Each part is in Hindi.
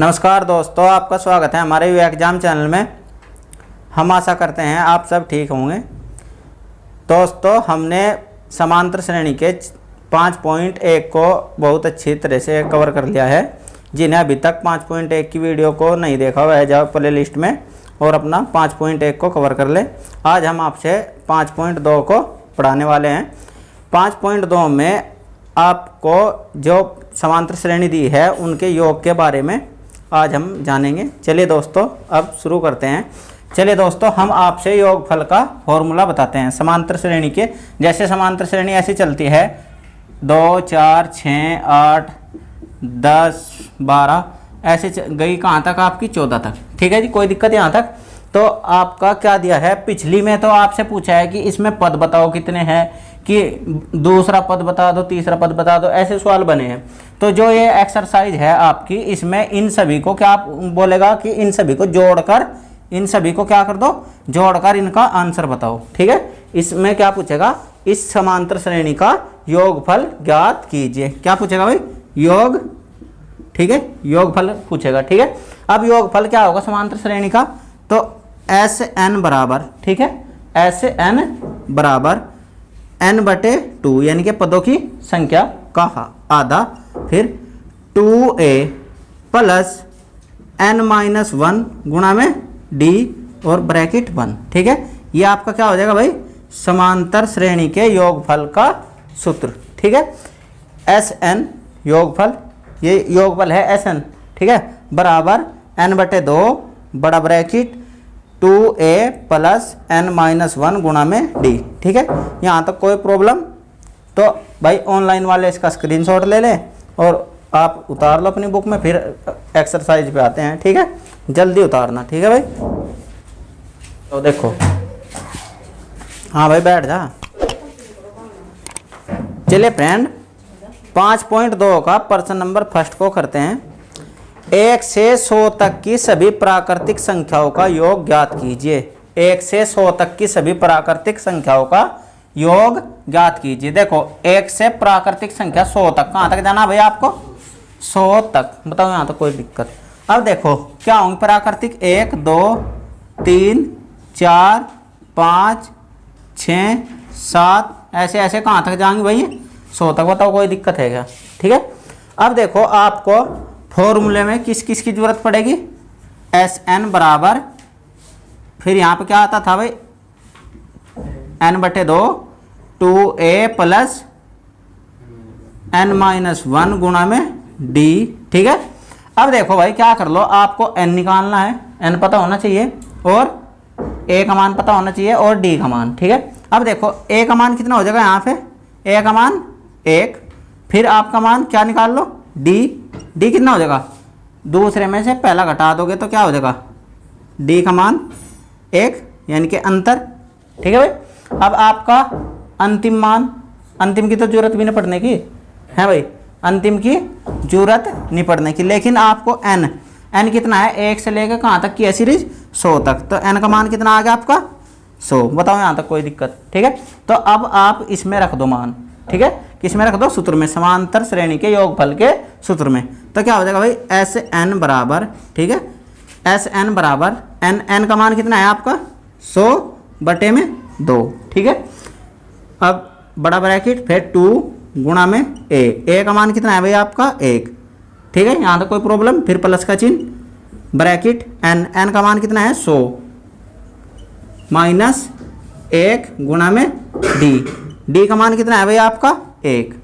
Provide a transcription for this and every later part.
नमस्कार दोस्तों, आपका स्वागत है हमारे व्यू एग्जाम चैनल में। हम आशा करते हैं आप सब ठीक होंगे। दोस्तों, हमने समांतर श्रेणी के 5.1 को बहुत अच्छी तरह से कवर कर लिया है। जिन्हें अभी तक 5.1 की वीडियो को नहीं देखा वह जाओ प्ले लिस्ट में और अपना 5.1 को कवर कर ले। आज हम आपसे 5.2 को पढ़ाने वाले हैं। 5.2 में आपको जो समांतर श्रेणी दी है उनके योग के बारे में आज हम जानेंगे। चलिए दोस्तों, अब शुरू करते हैं। चलिए दोस्तों, हम आपसे योगफल का फॉर्मूला बताते हैं समांतर श्रेणी के। जैसे समांतर श्रेणी ऐसी चलती है 2, 4, 6, 8, 10, 12 ऐसे गई कहाँ तक? आपकी 14 तक। ठीक है जी, कोई दिक्कत यहाँ तक? तो आपका क्या दिया है? पिछली में तो आपसे पूछा है कि इसमें पद बताओ कितने हैं, कि दूसरा पद बता दो, तीसरा पद बता दो, ऐसे सवाल बने हैं। तो जो ये एक्सरसाइज है आपकी, इसमें इन सभी को क्या बोलेगा कि इन सभी को जोड़कर, इन सभी को क्या कर दो? जोड़कर इनका आंसर बताओ। ठीक है, इसमें क्या पूछेगा? इस समांतर श्रेणी का योगफल ज्ञात कीजिए। क्या पूछेगा भाई? योग। ठीक है, योगफल पूछेगा। ठीक है, अब योगफल क्या होगा समांतर श्रेणी का? तो एस एन बराबर, ठीक है, एस एन बराबर n/2 यानी कि पदों की संख्या का आधा, फिर 2a प्लस n-1 गुणा में d और ब्रैकेट 1। ठीक है, ये आपका क्या हो जाएगा भाई? समांतर श्रेणी के योगफल का सूत्र। ठीक है, एस एन योगफल, ये योगफल है एस एन। ठीक है, बराबर n/2 बड़ा ब्रैकेट 2a प्लस n-1 गुणा में d। ठीक है, यहाँ तक कोई प्रॉब्लम? तो भाई ऑनलाइन वाले इसका स्क्रीनशॉट ले लें और आप उतार लो अपनी बुक में, फिर एक्सरसाइज पे आते हैं। ठीक है, जल्दी उतारना। ठीक है भाई, तो देखो। हाँ भाई, बैठ जा। चलिए फ्रेंड, 5.2 का प्रश्न नंबर फर्स्ट को करते हैं। 1 से 100 तक की सभी प्राकृतिक संख्याओं का योग ज्ञात कीजिए। 1 से 100 तक की सभी प्राकृतिक संख्याओं का योग ज्ञात कीजिए। देखो, 1 से प्राकृतिक संख्या 100 तक, कहाँ तक जाना भाई आपको? 100 तक। बताओ यहाँ तो कोई दिक्कत? अब देखो क्या होंगे प्राकृतिक? 1, 2, 3, 4, 5, 6, 7 ऐसे ऐसे कहाँ तक जाएंगे भाई? 100 तक। बताओ कोई दिक्कत है क्या? ठीक है, अब देखो आपको फॉर्मूले में किस किस की जरूरत पड़ेगी? एस एन बराबर, फिर यहाँ पे क्या आता था भाई? n/2 2a प्लस n-1 गुणा में d। ठीक है, अब देखो भाई क्या कर लो, आपको n निकालना है, n पता होना चाहिए और a का मान पता होना चाहिए और d का मान। ठीक है, अब देखो a का मान कितना हो जाएगा यहाँ पे? a का मान 1, फिर आपका मान क्या निकाल लो? d कितना हो जाएगा? दूसरे में से पहला घटा दोगे तो क्या हो जाएगा? d का मान 1 यानी कि अंतर। ठीक है भाई, अब आपका अंतिम मान, अंतिम की तो जरूरत भी नहीं पड़ने की है भाई, अंतिम की जरूरत नहीं पड़ने की, लेकिन आपको n कितना है? 1 से लेकर कहाँ तक की है सीरीज? 100 तक। तो n का मान कितना आ गया आपका? 100। बताओ यहाँ तक कोई दिक्कत? ठीक है, तो अब आप इसमें रख दो मान। ठीक है, किसमें रख दो? सूत्र में, समांतर श्रेणी के योगफल के सूत्र में। तो क्या हो जाएगा भाई? एस एन बराबर, ठीक है, एस एन बराबर n का मान कितना है आपका? 100/2। ठीक है, अब बड़ा ब्रैकेट, फिर 2 गुणा में a का मान कितना है भाई आपका? 1। ठीक है, यहाँ तक कोई प्रॉब्लम? फिर प्लस का चिन्ह, ब्रैकेट n का मान कितना है? 100 माइनस 1 गुणा में d का मान कितना है भाई आपका? 1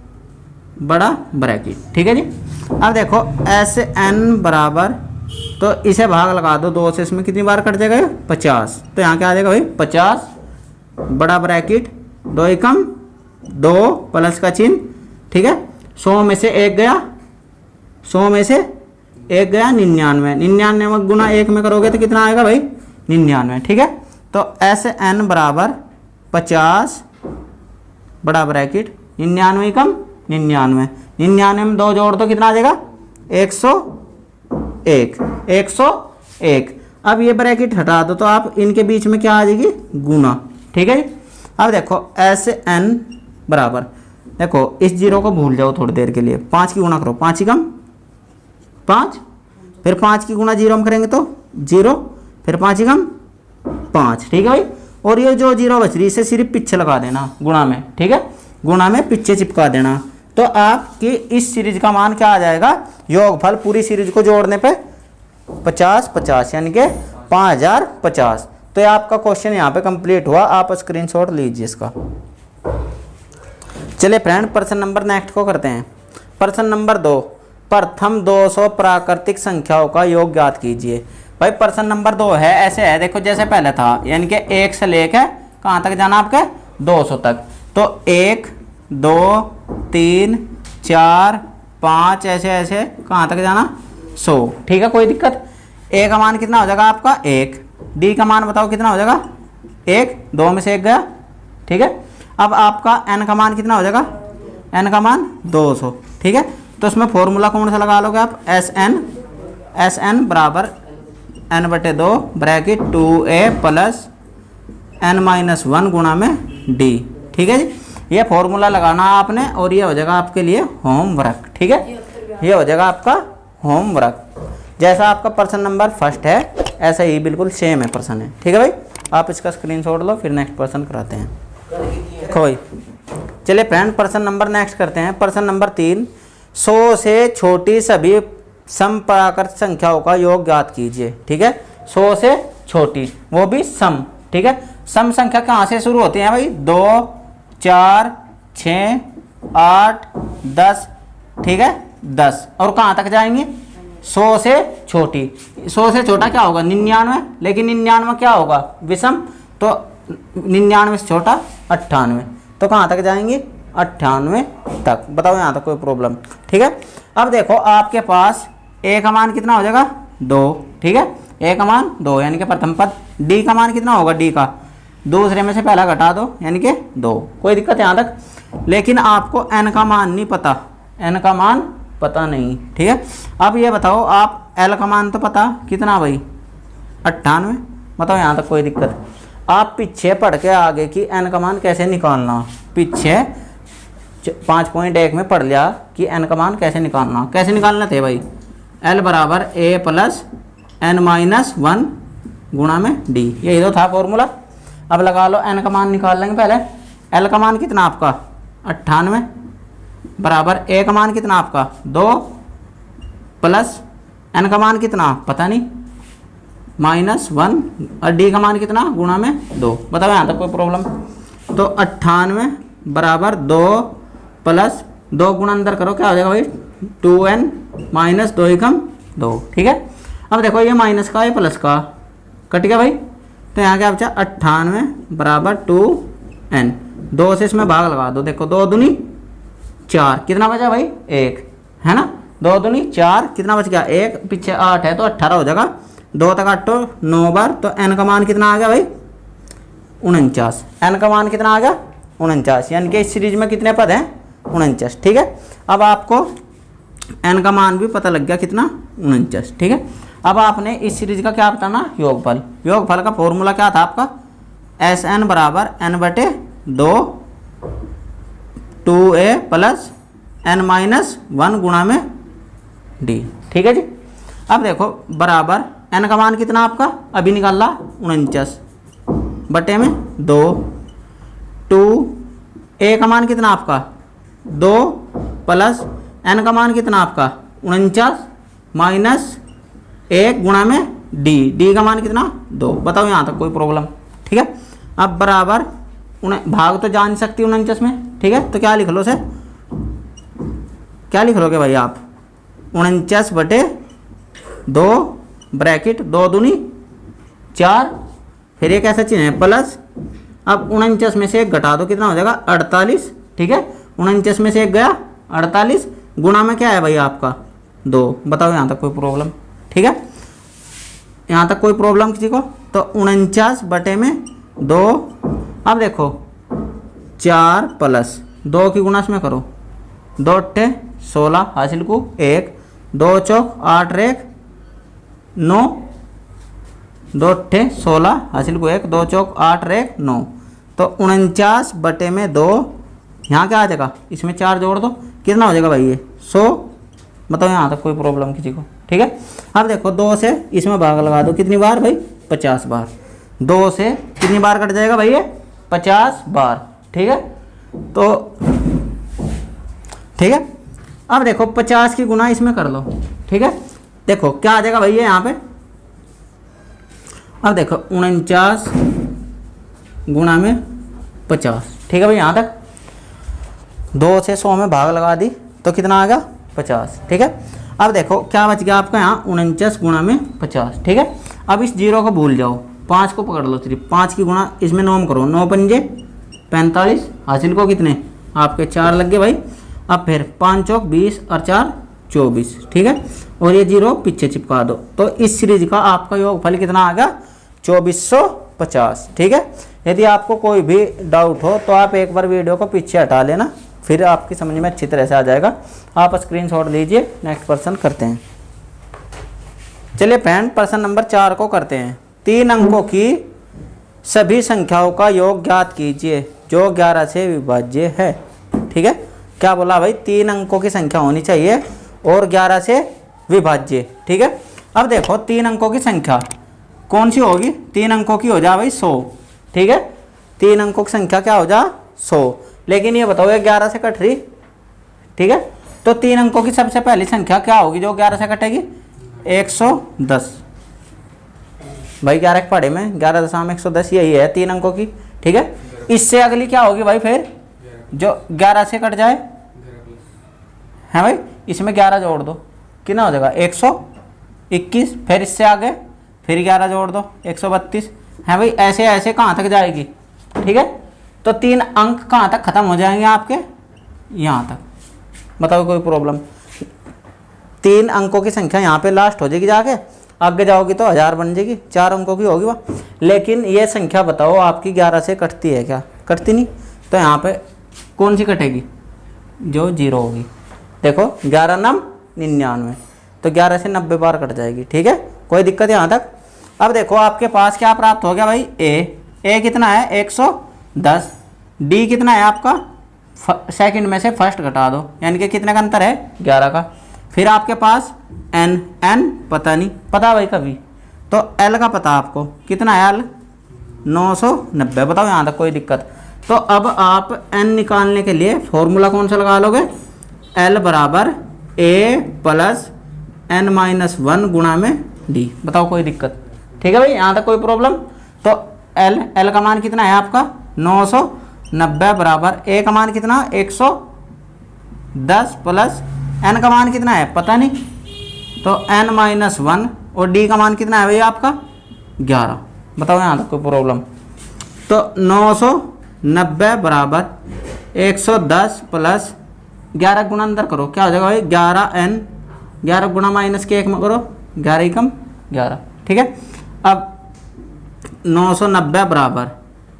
बड़ा ब्रैकेट। ठीक है जी, अब देखो एस एन बराबर, तो इसे भाग लगा दो 2 से, इसमें कितनी बार कट जाएगा? 50। तो यहाँ क्या आ जाएगा भाई? 50 बड़ा ब्रैकेट 2 एकम 2 प्लस का चिन्ह। ठीक है, 100 में से 1 गया, 100 में से 1 गया 99, 99 गुना 1 में करोगे तो कितना आएगा भाई? 99। ठीक है, तो एस एन बराबर 50 बड़ा ब्रैकेट 99 कम 99, 99 में 2 जोड़ दो कितना आ जाएगा? 101, 101। अब ये ब्रैकेट हटा दो तो आप इनके बीच में क्या आ जाएगी? गुना। ठीक है, अब देखो एस एन बराबर, देखो इस जीरो को भूल जाओ थोड़ी देर के लिए, 5 की गुणा करो, 5 ही कम 5, फिर 5 की गुणा 0 हम करेंगे तो 0, फिर 5 कम 5, ठीक है भाई। और ये जो 0 बच रही इसे सिर्फ पीछे लगा देना गुणा में, ठीक है, गुणा में पीछे चिपका देना। तो आपकी इस सीरीज का मान क्या आ जाएगा, योगफल पूरी सीरीज को जोड़ने पे 50-50 यानी कि 5050। तो ये आपका क्वेश्चन यहाँ पे कंप्लीट हुआ, आप स्क्रीनशॉट लीजिए इसका। चलिए फ्रेंड प्रश्न नंबर नेक्स्ट को करते हैं। प्रश्न नंबर 2, प्रथम 200 प्राकृतिक संख्याओं का योग ज्ञात कीजिए। भाई प्रश्न नंबर 2 है, ऐसे है देखो जैसे पहले था, यानी कि 1 से लेकर कहाँ तक जाना आपके 200 तक। तो 1 2 3 4 5 ऐसे ऐसे कहाँ तक जाना 100, ठीक है, कोई दिक्कत। ए का मान कितना हो जाएगा आपका 1, डी का मान बताओ कितना हो जाएगा 1, 2 में से 1 गया, ठीक है। अब आपका एन का मान कितना हो जाएगा, एन का मान 200, ठीक है। तो इसमें फॉर्मूला कौन सा लगा लोगे आप, एस एन बराबर n/2 bracket 2a plus n-1 गुणा में d, ठीक है जी। ये फॉर्मूला लगाना आपने और ये हो जाएगा आपके लिए होमवर्क, ठीक है, ये हो जाएगा आपका होमवर्क। जैसा आपका प्रश्न नंबर फर्स्ट है ऐसा ही बिल्कुल सेम है प्रश्न है, ठीक है भाई। आप इसका स्क्रीनशॉट लो, फिर नेक्स्ट प्रश्न कराते हैं कोई। चलिए फ्रेंड प्रश्न नंबर नेक्स्ट करते हैं। प्रश्न नंबर 3, 100 से छोटी सभी सम प्राकृतिक संख्याओं का योग ज्ञात कीजिए, ठीक है। 100 से छोटी वो भी सम, ठीक है। सम संख्या कहाँ से शुरू होती है भाई, 2 4 6 8 10, ठीक है, 10 और कहाँ तक जाएंगे 100 से छोटी। 100 से छोटा क्या होगा 99, लेकिन 99 क्या होगा विषम, तो 99 से छोटा 98, तो कहाँ तक जाएंगे 98 तक। बताओ यहाँ तक कोई प्रॉब्लम, ठीक है। अब देखो आपके पास ए का मान कितना हो जाएगा 2, ठीक है, ए का मान 2 यानी कि प्रथम पद। डी का मान कितना होगा, डी का दूसरे में से पहला घटा दो यानी कि 2, कोई दिक्कत यहाँ तक। लेकिन आपको एन का मान नहीं पता, एन का मान पता नहीं, ठीक है। अब ये बताओ आप एल का मान तो पता कितना भाई 98, बताओ यहाँ तक कोई दिक्कत। आप पीछे पढ़ के आगे कि एन का मान कैसे निकालना, पीछे 5.1 में पढ़ लिया कि एन का मान कैसे निकालना, कैसे निकालना थे भाई, एल बराबर ए प्लस n-1 गुणा में डी, यही तो था फॉर्मूला। अब लगा लो एन का मान निकाल लेंगे पहले। एल का मान कितना आपका 98 बराबर ए का मान कितना आपका 2 प्लस एन का मान कितना पता नहीं -1 और डी का मान कितना गुणा में 2। बताओ यहाँ तक कोई प्रॉब्लम। तो 98 बराबर 2 प्लस 2 गुणा अंदर करो क्या हो जाएगा भाई 2n माइनस 2 एकम 2, ठीक है। अब देखो ये माइनस का ये प्लस का कट गया भाई, तो यहाँ क्या बचा 98 बराबर 2n, 2 से इसमें भाग लगा दो, देखो 2 दूनी 4, कितना बचा भाई 1, है ना, 2 दूनी 4, कितना बच गया 1, पीछे 8 है तो 18 हो जाएगा, 2 तक 8 9 बार, तो n का मान कितना आ गया भाई 49, n का मान कितना आ गया 49, यानी कि इस सीरीज में कितने पद हैं 49, ठीक है। अब आपको n का मान भी पता लग गया कितना 49, ठीक है। अब आपने इस सीरीज का क्या बताना योगफल, योगफल का फॉर्मूला क्या था आपका Sn बराबर n/2 2a प्लस n-1 गुणा में d, ठीक है जी। अब देखो बराबर n का मान कितना आपका अभी निकाला 49 बटे में 2, 2 a का मान कितना आपका 2 प्लस n का मान कितना आपका 49 माइनस 1 गुणा में d, d का मान कितना 2। बताओ यहाँ तक कोई प्रॉब्लम, ठीक है। अब बराबर भाग तो जा नहीं सकती 49 में, ठीक है, तो क्या लिख लो सर, क्या लिख लोगे भाई आप 49 बटे 2 ब्रैकेट 2 दूनी 4, फिर एक ऐसा चिन्ह है प्लस। अब 49 में से 1 घटा दो कितना हो जाएगा 48, ठीक है, 49 में से 1 गया 48 गुणा में क्या है भाई आपका 2। बताओ यहाँ तक कोई प्रॉब्लम, ठीक है, यहाँ तक कोई प्रॉब्लम किसी को। तो 49 बटे में 2, अब देखो 4 प्लस 2 की गुणा में करो, 2 अट्ठे 16 हासिल को 1, 2 चौक 8 रेख 9, 2 अट्ठे 16 हासिल को 1, 2 चौक 8 रेख 9, तो 49 बटे में 2, यहाँ क्या आ जाएगा इसमें 4 जोड़ दो कितना हो जाएगा भाई ये 100। बताओ यहाँ तक कोई प्रॉब्लम किसी को। ठीक है। अब देखो 2 से इसमें भाग लगा दो, कितनी बार भाई 50 बार। 2 से कितनी बार कट जाएगा भाई ये 50 बार, ठीक है। तो ठीक है, अब देखो 50 की गुना इसमें कर लो, ठीक है। देखो क्या आ जाएगा भाई ये यहाँ पे, अब देखो 49 गुना में 50, ठीक है भाई। यहाँ तक 2 से 100 में भाग लगा दी तो कितना आ गया 50, ठीक है। अब देखो क्या बच गया आपका यहाँ 49 गुना में 50, ठीक है। अब इस जीरो को भूल जाओ, 5 को पकड़ लो सिर्फ, 5 की गुना इसमें 9 करो, 9 पंजे 45, हासिल को कितने आपके 4 लग गए भाई। अब फिर 5 चौक 20 और 4 24, ठीक है। और ये जीरो पीछे चिपका दो, तो इस सीरीज का आपका योगफल कितना आ गया 2450, ठीक है। यदि आपको कोई भी डाउट हो तो आप एक बार वीडियो को पीछे हटा लेना, फिर आपकी समझ में अच्छी तरह से आ जाएगा। आप स्क्रीनशॉट लीजिए। नेक्स्ट प्रश्न करते हैं। चलिए फ्रेंड, प्रश्न नंबर 4 को करते हैं। 3 अंकों की सभी संख्याओं का योग ज्ञात कीजिए जो 11 से विभाज्य है, ठीक है। क्या बोला भाई, 3 अंकों की संख्या होनी चाहिए और 11 से विभाज्य, ठीक है। अब देखो 3 अंकों की संख्या कौन सी होगी, 3 अंकों की हो जा भाई 100, ठीक है। 3 अंकों की संख्या क्या हो जा 100, लेकिन ये बताओ ये 11 से कट रही, ठीक है। तो 3 अंकों की सबसे पहली संख्या क्या होगी जो 11 से कटेगी 110। भाई 11 के पढ़े में 11.110 यही है 3 अंकों की, ठीक है। इससे अगली क्या होगी भाई, फिर जो 11 से कट जाए है भाई, इसमें 11 जोड़ दो, कितना हो जाएगा 121। फिर इससे आगे फिर 11 जोड़ दो 132 है भाई। ऐसे ऐसे कहाँ तक जाएगी, ठीक है। तो 3 अंक कहाँ तक खत्म हो जाएंगे आपके, यहाँ तक। बताओ कोई प्रॉब्लम, 3 अंकों की संख्या यहाँ पे लास्ट हो जाएगी, जाके आगे जाओगी तो 1000 बन जाएगी, 4 अंकों की होगी वह। लेकिन ये संख्या बताओ आपकी 11 से कटती है क्या, कटती नहीं। तो यहाँ पे कौन सी कटेगी, जो 0 होगी। देखो 11 9 99, तो 11 से 90 बार कट जाएगी, ठीक है। कोई दिक्कत यहाँ तक। अब देखो आपके पास क्या प्राप्त हो गया भाई, ए कितना है 110, डी कितना है आपका सेकंड में से फर्स्ट घटा दो, यानी कि कितने का अंतर है 11 का। फिर आपके पास एन पता नहीं, पता भाई कभी, तो एल का पता आपको कितना है, एल 990। बताओ यहाँ तक कोई दिक्कत। तो अब आप एन निकालने के लिए फॉर्मूला कौन सा लगा लोगे, एल बराबर ए प्लस एन माइनस 1 गुणा में डी। बताओ कोई दिक्कत, ठीक है भाई, यहाँ तक कोई प्रॉब्लम। तो एल का मान कितना है आपका 990 बराबर ए का मान कितना 110 प्लस एन का मान कितना है पता नहीं, तो एन माइनस 1, और डी का मान कितना है भाई आपका 11। बताओ यहाँ तक कोई प्रॉब्लम। तो 990 बराबर 110 प्लस 11 गुणा अंदर करो, क्या हो जाएगा भाई 11n, 11 गुणा माइनस के 1 में करो 11 एकम 11, ठीक है। अब 990 बराबर,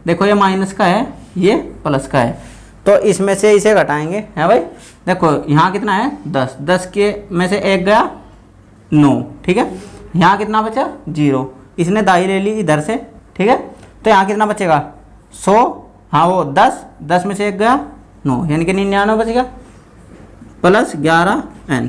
देखो ये माइनस का है ये प्लस का है, तो इसमें से इसे घटाएंगे है भाई। देखो यहाँ कितना है 10, 10 के में से 1 गया 9, ठीक है। यहाँ कितना बचा 0, इसने दाई ले ली इधर से, ठीक है। तो यहाँ कितना बचेगा 100, हाँ वो 10 में से 1 गया 9, यानी कि 99 बच गया प्लस 11n।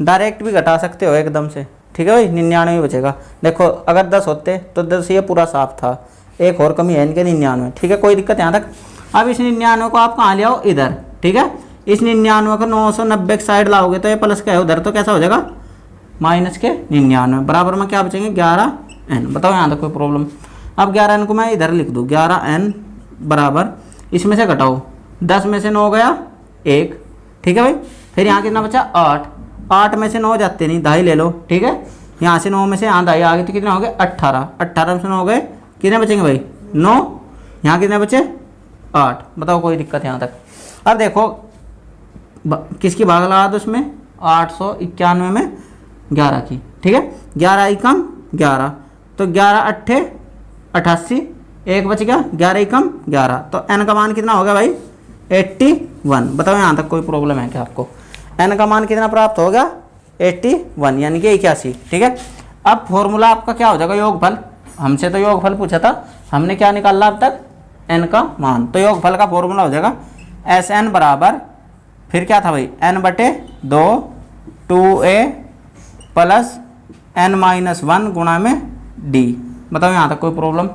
डायरेक्ट भी घटा सकते हो एकदम से, ठीक है भाई, 99 बचेगा। देखो अगर 10 होते तो 10 ये पूरा साफ था, एक और कमी है इनके 99, ठीक है। कोई दिक्कत यहाँ तक। अब इस 99 को आप कहाँ ले आओ इधर, ठीक है। इस 99 को 990 की साइड लाओगे तो ये प्लस का है उधर, तो कैसा हो जाएगा माइनस के 99 बराबर में क्या बचेंगे 11n। बताओ यहाँ तक कोई प्रॉब्लम। अब 11n को मैं इधर लिख दूँ, 11n बराबर इसमें से घटाओ 10 में से 9 गया 1, ठीक है भाई। फिर यहाँ कितना बचा 8, 8 में से 9 जाते नहीं, दाई ले लो, ठीक है। यहाँ से 9 में से यहाँ दाई आ गई तो कितने हो गए 18, 18 में से 9 गए कितने बचेंगे भाई 9, यहाँ कितने बचे 8। बताओ कोई दिक्कत यहाँ तक। अब देखो किसकी भाग लगा दो उसमें 891 में 11 की, ठीक है। 11 एकम 11, तो 11 अट्ठे 88, 1 बच गया 11 एकम 11, तो n का मान कितना हो गया भाई 81। बताओ यहाँ तक कोई प्रॉब्लम है क्या आपको। n का मान कितना प्राप्त हो गया 81, यानी कि 81, ठीक है। अब फॉर्मूला आपका क्या हो जाएगा योगफल, हमसे तो योगफल पूछा था, हमने क्या निकाला अब तक n का मान, तो योगफल का फॉर्मूला हो जाएगा Sn बराबर, फिर क्या था भाई n/2 2a प्लस n-1 गुणा में d। बताओ यहाँ तक कोई प्रॉब्लम?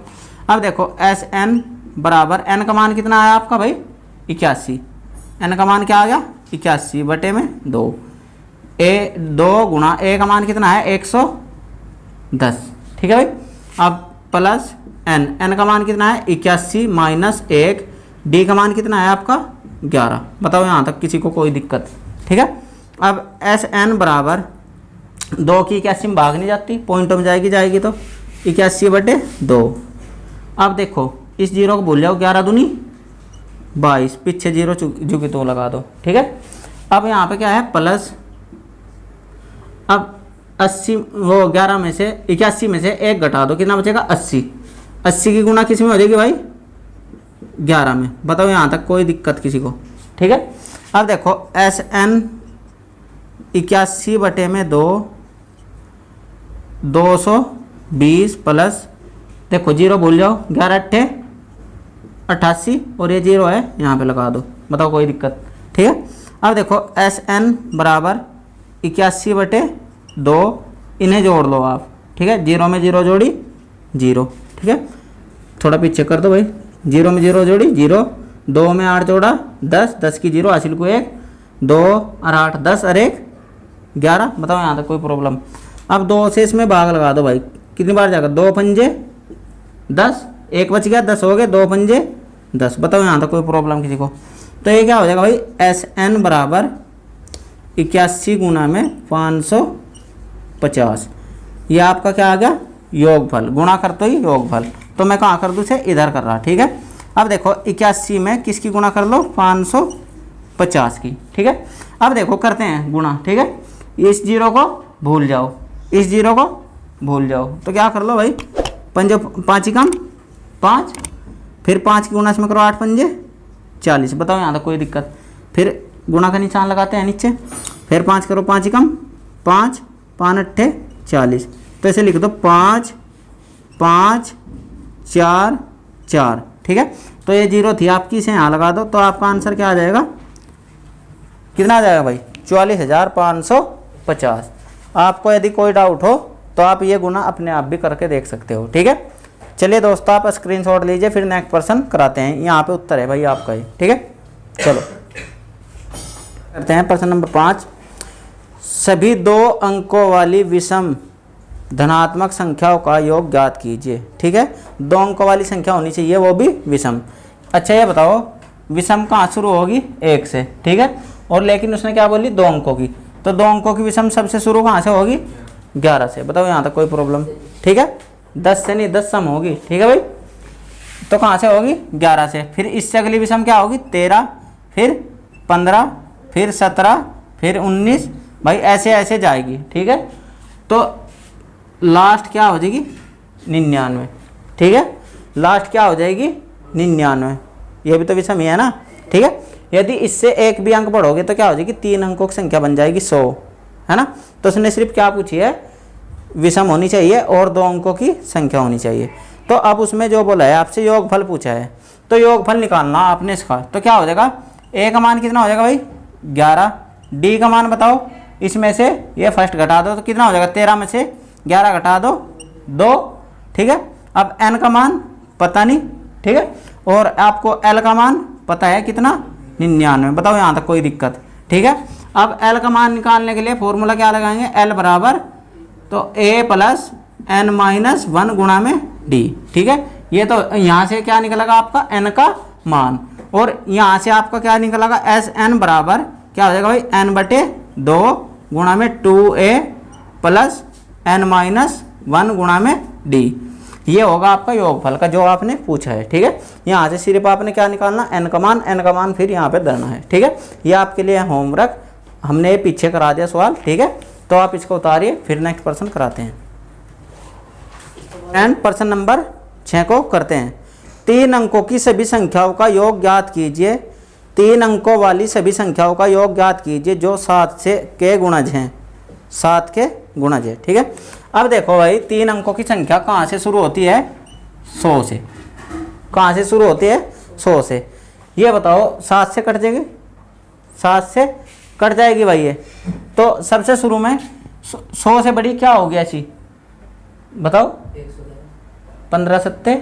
अब देखो एस एन बराबर n का मान कितना आया आपका भाई 81, n का मान क्या आ गया 81 बटे में 2, ए 2 गुणा ए का मान कितना है 110, ठीक है भाई। अब प्लस n का मान कितना है 81 माइनस 1, d का मान कितना है आपका 11। बताओ यहाँ तक किसी को कोई दिक्कत? ठीक है। अब एस एन बराबर 2 की 81 में भाग नहीं जाती, पॉइंटों में जाएगी तो 81 बटे 2। अब देखो इस जीरो को भूल जाओ, 11 दूनी 22, पीछे जीरो झुकी तो लगा दो, ठीक है। अब यहाँ पे क्या है प्लस, अब 80 वो 11 में से 81 में से 1 घटा दो, कितना बचेगा 80। 80 की गुणा किस में हो जाएगी भाई 11 में। बताओ यहाँ तक कोई दिक्कत किसी को? ठीक है। अब देखो एस एन 81 बटे में 2 220 प्लस, देखो जीरो भूल जाओ, 11 अट्ठे 88 और ये जीरो है यहाँ पे लगा दो। बताओ कोई दिक्कत? ठीक है। अब देखो एस एन बराबर 81 बटे 2, इन्हें जोड़ लो आप, ठीक है। जीरो में जीरो जोड़ी जीरो, ठीक है। थोड़ा पीछे कर दो भाई, जीरो में जीरो जोड़ी जीरो, 2 में 8 जोड़ा 10, 10 की जीरो हासिल को 1, 2 और 8 10 और 1 11। बताओ यहाँ तक कोई प्रॉब्लम? अब 2 से इसमें भाग लगा दो भाई, कितनी बार जाएगा 2 पंजे 10, 1 बच गया 10 हो गए, 2 पंजे 10। बताओ यहाँ तक कोई प्रॉब्लम किसी को? तो ये क्या हो जाएगा भाई एस एन बराबर 81 गुना में 550। ये आपका क्या आ गया योगफल, गुणा कर तो ही योगफल, तो मैं कहाँ कर दूँ इसे इधर कर रहा, ठीक है। अब देखो 81 में किसकी गुणा कर लो 550 की, ठीक है। अब देखो करते हैं गुणा, ठीक है। इस जीरो को भूल जाओ, इस जीरो को भूल जाओ, तो क्या कर लो भाई 5 ही कम 5, फिर 5 की गुणा इसमें करो 8 पंजे 40। बताओ यहाँ तक कोई दिक्कत? फिर गुणा का निशान लगाते हैं नीचे, फिर 5 करो 5 ही कम 5, 5 अट्ठे 40, तो ऐसे लिख दो 5 5 4 4, ठीक है। तो ये जीरो थी आपकी, इसे यहाँ लगा दो, तो आपका आंसर क्या आ जाएगा? कितना आ जाएगा भाई 44,550। आपको यदि कोई डाउट हो तो आप ये गुना अपने आप भी करके देख सकते हो, ठीक है। चलिए दोस्तों आप स्क्रीनशॉट लीजिए, फिर नेक्स्ट पर्सन कराते हैं। यहाँ पे उत्तर है भाई आपका ही, ठीक है। चलो करते हैं प्रश्न नंबर 5। सभी 2 अंकों वाली विषम धनात्मक संख्याओं का योग ज्ञात कीजिए, ठीक है। 2 अंकों वाली संख्या होनी चाहिए, वो भी विषम। अच्छा ये बताओ विषम कहाँ शुरू होगी 1 से, ठीक है। और लेकिन उसने क्या बोली 2 अंकों की, तो 2 अंकों की विषम सबसे शुरू कहाँ से होगी 11 से। बताओ यहाँ तक कोई प्रॉब्लम? ठीक है। 10 से नहीं 10 सम होगी, ठीक है भाई। तो कहाँ से होगी 11 से, फिर इससे अगली विषम क्या होगी 13, फिर 15, फिर 17, फिर 19, भाई ऐसे ऐसे जाएगी, ठीक है। तो लास्ट क्या हो जाएगी 99, ठीक है। लास्ट क्या हो जाएगी 99, ये भी तो विषम ही है ना, ठीक है। यदि इससे एक भी अंक बढ़ोगे तो क्या हो जाएगी 3 अंकों की संख्या बन जाएगी 100, है ना। तो उसने सिर्फ क्या पूछी है विषम होनी चाहिए और 2 अंकों की संख्या होनी चाहिए। तो अब उसमें जो बोला है आपसे योगफल पूछा है, तो योगफल निकालना आपने इसका, तो क्या हो जाएगा ए का मान कितना हो जाएगा भाई 11, डी का मान बताओ, इसमें से ये फर्स्ट घटा दो तो कितना हो जाएगा 13 में से 11 घटा दो 2, ठीक है। अब एन का मान पता नहीं, ठीक है, और आपको एल का मान पता है कितना 99। बताओ यहाँ तक कोई दिक्कत? ठीक है। अब एल का मान निकालने के लिए फॉर्मूला क्या लगाएंगे, एल बराबर तो ए प्लस एन माइनस 1 गुणा में डी, ठीक है। ये तो यहाँ से क्या निकलेगा आपका एन का मान, और यहाँ से आपका क्या निकलेगा एस एन बराबर क्या हो जाएगा भाई एन बटे 2 गुणा में 2a प्लस एन माइनस 1 गुणा में डी। ये होगा आपका योगफल का जो आपने पूछा है, ठीक है। यहाँ से सिर्फ आपने क्या निकालना एन का मान फिर यहाँ पे धरना है, ठीक है। ये आपके लिए होमवर्क, हमने ये पीछे करा दिया सवाल, ठीक है। तो आप इसको उतारिए, फिर नेक्स्ट पर्सन कराते हैं। एंड पर्सन नंबर 6 को करते हैं। 3 अंकों की सभी संख्याओं का योग ज्ञात कीजिए। 3 अंकों वाली सभी संख्याओं का योग ज्ञात कीजिए जो 7 से के गुणज हैं, 7 के गुणज है, ठीक है। अब देखो भाई 3 अंकों की संख्या कहाँ से शुरू होती है 100 से। कहाँ से शुरू होती है 100 से। ये बताओ 7 से कट जाएगी, 7 से कट जाएगी भाई ये। तो सबसे शुरू में 100 से बड़ी क्या होगी ऐसी, बताओ। 15 सत्ते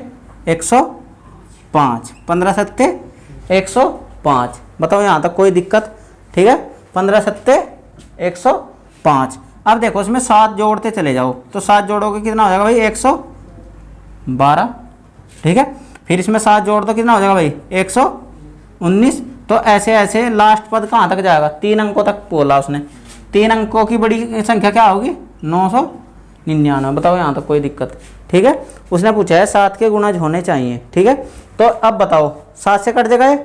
105, 15 सत्ते 105, बताओ यहाँ तक कोई दिक्कत, ठीक है। 15 सत्ते 105। अब देखो इसमें 7 जोड़ते चले जाओ, तो 7 जोड़ोगे कितना हो जाएगा भाई 112, ठीक है। फिर इसमें 7 जोड़ दो कितना हो जाएगा भाई 119। तो ऐसे ऐसे लास्ट पद कहाँ तक जाएगा, 3 अंकों तक बोला उसने। 3 अंकों की बड़ी संख्या क्या होगी 999, बताओ यहाँ तक कोई दिक्कत, ठीक है। उसने पूछा है 7 के गुणज होने चाहिए, ठीक है। तो अब बताओ 7 से कट जाएगा,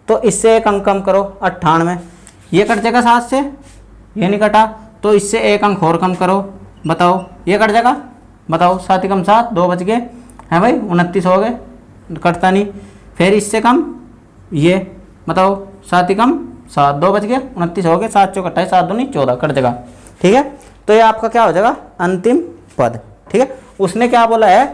तो इससे एक अंक कम करो 98, ये कट जाएगा 7 से, ये नहीं कटा, तो इससे एक अंक और कम करो, बताओ ये कट जाएगा, बताओ 7 कम 7 2 बच गए हैं भाई 29 हो गए, कटता नहीं। फिर इससे कम ये, बताओ 7 कम 7 2 बच गए 29 हो गए, 7 चौक 28 7 दूनी 14 कट जाएगा, ठीक है। तो ये आपका क्या हो जाएगा अंतिम पद, ठीक है। उसने क्या बोला है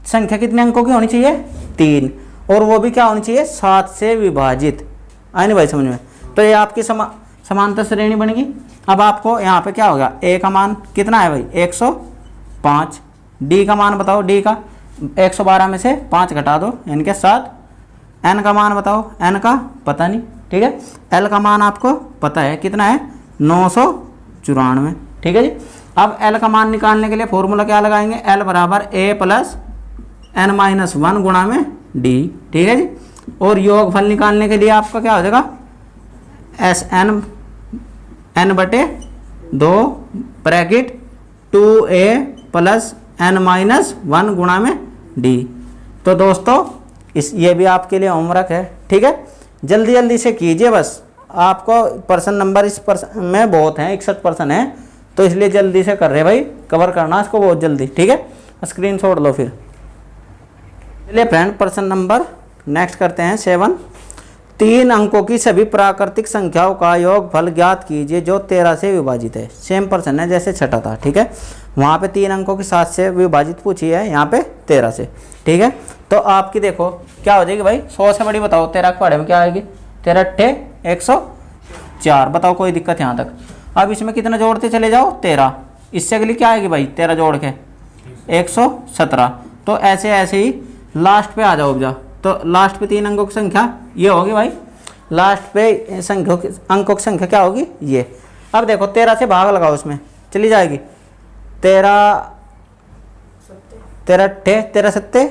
संख्या कितने अंकों की होनी चाहिए 3, और वो भी क्या होनी चाहिए 7 से विभाजित, आए नहीं भाई समझ में। तो ये आपकी समांतर श्रेणी बनेगी। अब आपको यहाँ पे क्या होगा, ए का मान कितना है भाई 105, डी का मान बताओ, डी का 112 में से 5 घटा दो यानी कि 7, एन का मान बताओ, एन का पता नहीं, ठीक है। एल का मान आपको पता है कितना है 994, ठीक है जी। अब एल का मान निकालने के लिए फॉर्मूला क्या लगाएंगे, एल बराबर ए प्लस एन माइनस 1 गुणा में डी, ठीक है जी। और योगफल निकालने के लिए आपका क्या हो जाएगा एस एन एन बटे 2 bracket 2a plus N minus 1 गुणा में डी। तो दोस्तों ये भी आपके लिए होमवर्क है, ठीक है। जल्दी जल्दी से कीजिए, बस आपको पर्सन नंबर इस पर्सन में बहुत हैं 61% है, तो इसलिए जल्दी से कर रहे भाई, कवर करना इसको बहुत जल्दी, ठीक है। स्क्रीनशॉट लो फिर। चलिए फ्रेंड पर्सन नंबर नेक्स्ट करते हैं 7। 3 अंकों की सभी प्राकृतिक संख्याओं का योगफल ज्ञात कीजिए जो 13 से विभाजित है। सेम पर्सन है जैसे छठा था, ठीक है। वहाँ पे 3 अंकों की 7 से विभाजित पूछी है, यहाँ पे 13 से, ठीक है। तो आपकी देखो क्या हो जाएगी भाई 100 से बड़ी बताओ 13 के पहाड़े में क्या आएगी 13 अट्ठे 104, बताओ कोई दिक्कत यहाँ तक। अब इसमें कितना जोड़ते चले जाओ 13, इससे अगली क्या आएगी भाई 13 जोड़ के 117। तो ऐसे ऐसे ही लास्ट पे आ जाओ जा, तो लास्ट पे 3 अंकों की संख्या ये होगी भाई, लास्ट पे अंकों की संख्या क्या होगी ये। अब देखो 13 से भाग लगाओ, उसमें चली जाएगी 13 अट्ठे 13 सत्ते,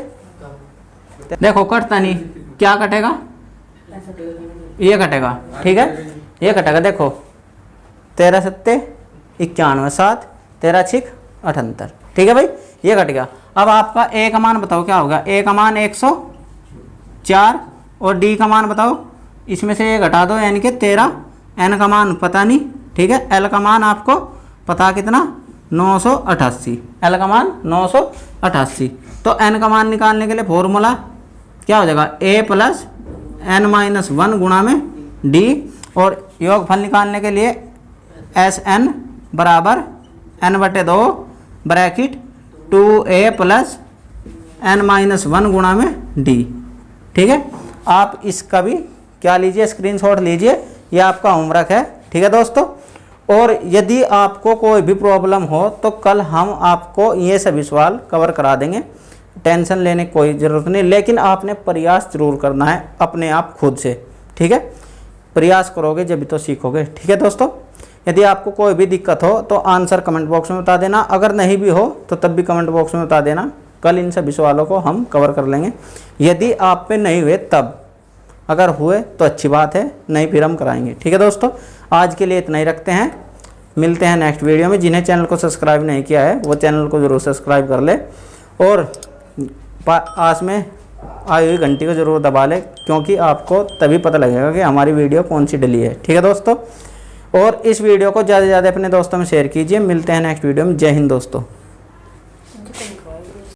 देखो कटता नहीं, क्या कटेगा ये कटेगा, ठीक है ये कटेगा। देखो 13 सत्ते 91 7 13 छिक 78, ठीक है भाई ये कट गया। अब आपका ए का मान बताओ क्या होगा, ए का मान 104 और डी का मान बताओ, इसमें से ये घटा दो यानी कि 13, एन का मान पता नहीं, ठीक है। एल का मान आपको पता कितना 988, एल का मान 988। तो एन का मान निकालने के लिए फॉर्मूला क्या हो जाएगा ए प्लस एन माइनस 1 गुणा में डी, और योगफल निकालने के लिए एस एन बराबर एन बटे 2 bracket 2a plus N minus 1 गुणा में डी, ठीक है। आप इसका भी क्या लीजिए स्क्रीनशॉट लीजिए, ये आपका होमवर्क है, ठीक है दोस्तों। और यदि आपको कोई भी प्रॉब्लम हो तो कल हम आपको ये सभी सवाल कवर करा देंगे, टेंशन लेने की कोई ज़रूरत नहीं, लेकिन आपने प्रयास जरूर करना है अपने आप खुद से, ठीक है। प्रयास करोगे जब तो सीखोगे, ठीक है दोस्तों। यदि आपको कोई भी दिक्कत हो तो आंसर कमेंट बॉक्स में बता देना, अगर नहीं भी हो तो तब भी कमेंट बॉक्स में बता देना, कल इन सभी सवालों को हम कवर कर लेंगे। यदि आप पे नहीं हुए तब, अगर हुए तो अच्छी बात है, नहीं फिर हम कराएंगे, ठीक है दोस्तों। आज के लिए इतना ही रखते हैं, मिलते हैं नेक्स्ट वीडियो में। जिन्हें चैनल को सब्सक्राइब नहीं किया है वो चैनल को ज़रूर सब्सक्राइब कर ले, और पास में आई हुई घंटी को ज़रूर दबा ले, क्योंकि आपको तभी पता लगेगा कि हमारी वीडियो कौन सी डली है, ठीक है दोस्तों। और इस वीडियो को ज़्यादा से ज़्यादा अपने दोस्तों में शेयर कीजिए। मिलते हैं नेक्स्ट वीडियो में। जय हिंद दोस्तों।